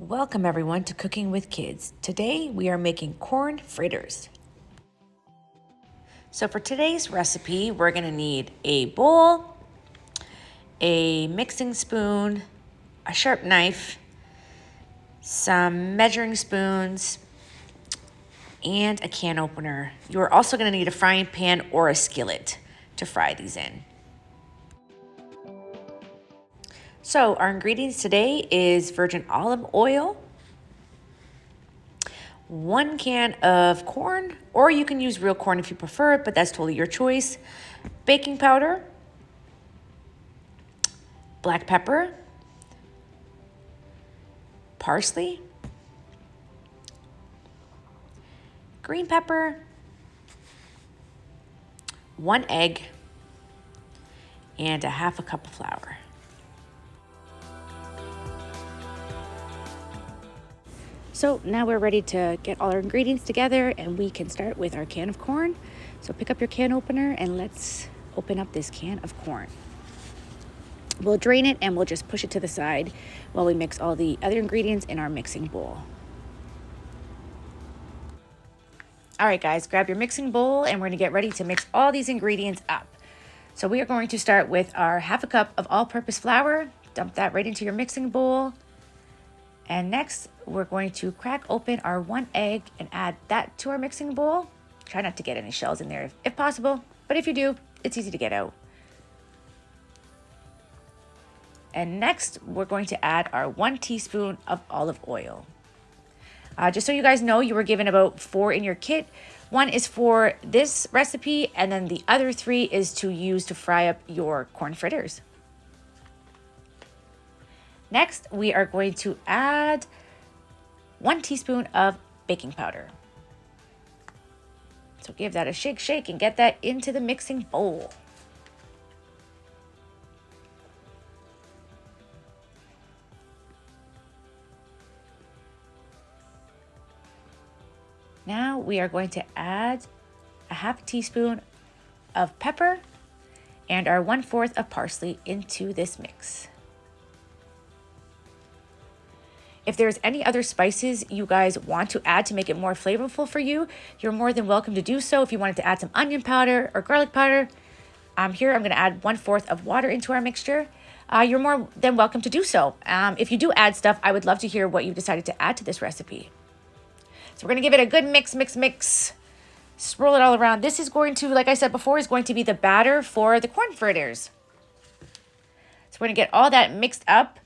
Welcome everyone to Cooking with Kids. Today we are making corn fritters. So for today's recipe, we're going to need a bowl, a mixing spoon, a sharp knife, some measuring spoons, and a can opener. You are also going to need a frying pan or a skillet to fry these in. So our ingredients today is virgin olive oil, 1 can of corn, or you can use real corn if you prefer it, but that's totally your choice. Baking powder, black pepper, parsley, green pepper, 1 egg, and a half a cup of flour. So now we're ready to get all our ingredients together and we can start with our can of corn. So pick up your can opener and let's open up this can of corn. We'll drain it and we'll just push it to the side while we mix all the other ingredients in our mixing bowl. All right guys, grab your mixing bowl and we're gonna get ready to mix all these ingredients up. So we are going to start with our half a cup of all-purpose flour. Dump that right into your mixing bowl. And next, we're going to crack open our 1 egg and add that to our mixing bowl. Try not to get any shells in there if possible, but if you do, it's easy to get out. And next, we're going to add our 1 teaspoon of olive oil. Just so you guys know, you were given about 4 in your kit. 1 is for this recipe, and then the other 3 is to use to fry up your corn fritters. Next, we are going to add 1 teaspoon of baking powder. So give that a shake and get that into the mixing bowl. Now we are going to add a half teaspoon of pepper and our 1/4 of parsley into this mix. If there's any other spices you guys want to add to make it more flavorful for you, you're more than welcome to do so. If you wanted to add some onion powder or garlic powder, here I'm going to add 1/4 of water into our mixture. You're more than welcome to do so. If you do add stuff, I would love to hear what you've decided to add to this recipe. So we're going to give it a good mix. Swirl it all around. This is going to, like I said before, is going to be the batter for the corn fritters. So we're going to get all that mixed up.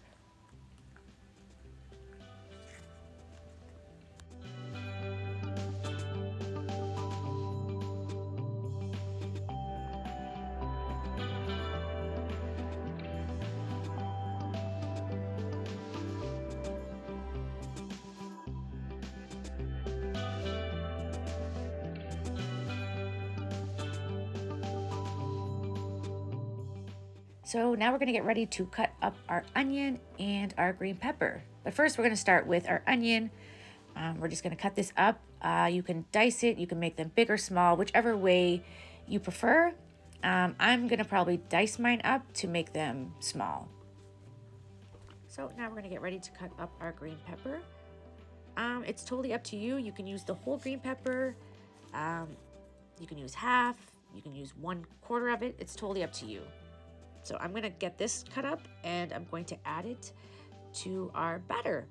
So now we're going to get ready to cut up our onion and our green pepper. But first we're going to start with our onion. We're just going to cut this up. You can dice it, you can make them big or small, whichever way you prefer. I'm going to probably dice mine up to make them small. So now we're going to get ready to cut up our green pepper. It's totally up to you. You can use the whole green pepper. You can use half. You can use 1/4 of it. It's totally up to you. So I'm going to get this cut up and I'm going to add it to our batter.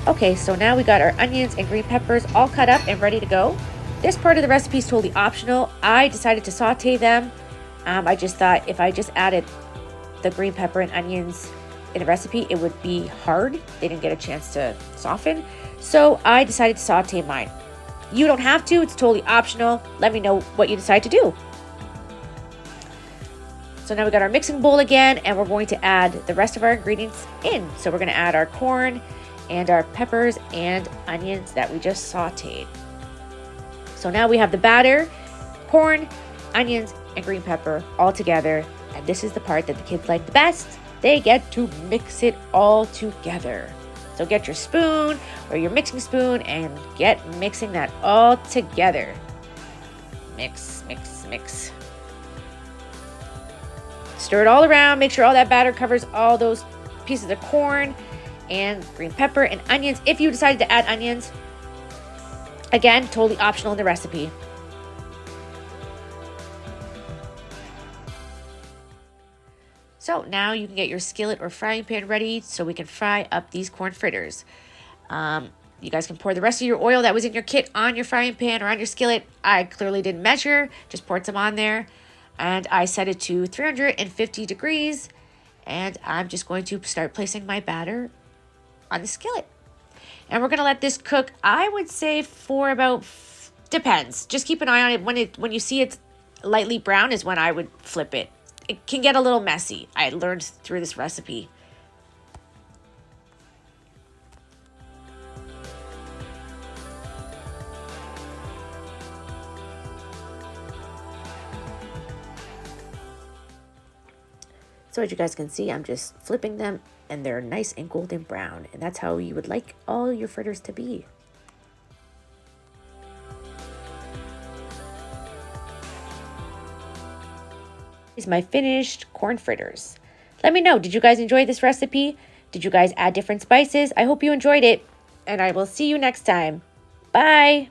Okay, so now we got our onions and green peppers all cut up and ready to go. This part of the recipe is totally optional. I decided to saute them. I just thought if I just added the green pepper and onions in the recipe, it would be hard. They didn't get a chance to soften. So I decided to saute mine. You don't have to, it's totally optional. Let me know what you decide to do. So now we got our mixing bowl again, and we're going to add the rest of our ingredients in. So we're gonna add our corn and our peppers and onions that we just sauteed. So now we have the batter, corn, onions, and green pepper all together. And this is the part that the kids like the best. They get to mix it all together. So get your spoon or your mixing spoon and get mixing that all together. Mix, mix, mix. Stir it all around. Make sure all that batter covers all those pieces of corn and green pepper and onions. If you decided to add onions, again, totally optional in the recipe. So now you can get your skillet or frying pan ready so we can fry up these corn fritters. You guys can pour the rest of your oil that was in your kit on your frying pan or on your skillet. I clearly didn't measure, just poured some on there. And I set it to 350 degrees. And I'm just going to start placing my batter on the skillet. And we're going to let this cook, I would say, for about, depends. Just keep an eye on it. When you see it's lightly brown is when I would flip it. It can get a little messy. I learned through this recipe. So as you guys can see, I'm just flipping them and they're nice and golden brown. And that's how you would like all your fritters to be. Is my finished corn fritters. Let me know, did you guys enjoy this recipe? Did you guys add different spices? I hope you enjoyed it, and I will see you next time. Bye!